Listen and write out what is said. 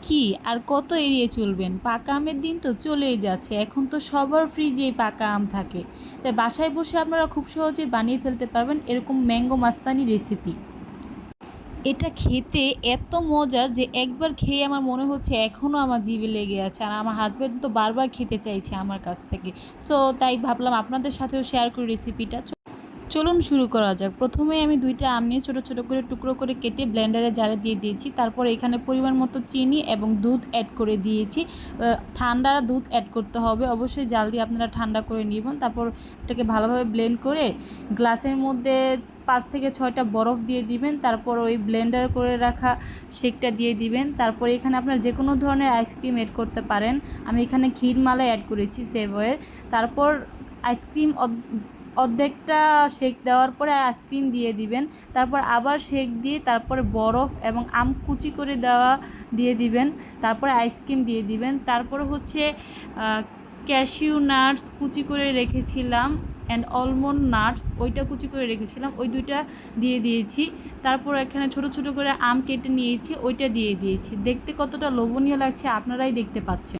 কি আর কত এড়িয়ে চলবেন? পাকা আমের দিন তো চলেই যাচ্ছে। এখন তো সবার ফ্রিজেই পাকা আম থাকে। তাই বাসায় বসে আপনারা খুব সহজেই বানিয়ে ফেলতে পারবেন এরকম ম্যাঙ্গো মাস্তানি রেসিপি। এটা খেতে এত মজার যে একবার খেয়ে আমার মনে হচ্ছে এখনও আমার জিভে লেগে আছে। আর আমার হাসব্যান্ড তো বারবার খেতে চাইছে আমার কাছ থেকে। সো তাই ভাবলাম আপনাদের সাথেও শেয়ার করি রেসিপিটা। চলুন শুরু করা যাক। প্রথমেই আমি ২ টা আম নিয়ে ছোট, ছোট করে টুকরো করে কেটে ব্লেন্ডারে জারে দিয়ে দিয়েছি। তারপর এখানে পরিমাণ মতো চিনি এবং দুধ অ্যাড করে দিয়েছি। ঠান্ডা দুধ অ্যাড করতে হবে। অবশ্যই জাল দিয়ে আপনারা ঠান্ডা করে নিবেন। তারপর এটাকে ভালোভাবে ব্লেন্ড করে গ্লাসের মধ্যে ৫ থেকে ৬ টা বরফ দিয়ে দিবেন। তারপর ওই ব্লেন্ডার করে রাখা শেকটা দিয়ে দিবেন। তারপর এখানে আপনারা যেকোনো ধরনের আইসক্রিম এড করতে পারেন। আমি এখানে ক্ষীর মালাই অ্যাড করেছি সেভয়ের। তারপর আইসক্রিম অর্ধেকটা শেক দেওয়ার পরে আইসক্রিম দিয়ে দিবেন। তারপর আবার শেক দিয়ে তারপরে বরফ এবং আম কুচি করে দিয়ে দিবেন। তারপরে আইসক্রিম দিয়ে দিবেন। তারপরে হচ্ছে ক্যাশিউ নাটস কুচি করে রেখেছিলাম অ্যান্ড আলমন্ড নাটস ওইটা কুচি করে রেখেছিলাম, ওই 2টা দিয়ে দিয়েছি। তারপর এখানে ছোট ছোট করে আম কেটে নিয়েছি, ওইটা দিয়ে দিয়েছি। দেখতে কতটা লোভনীয় লাগছে আপনারাই দেখতে পাচ্ছেন।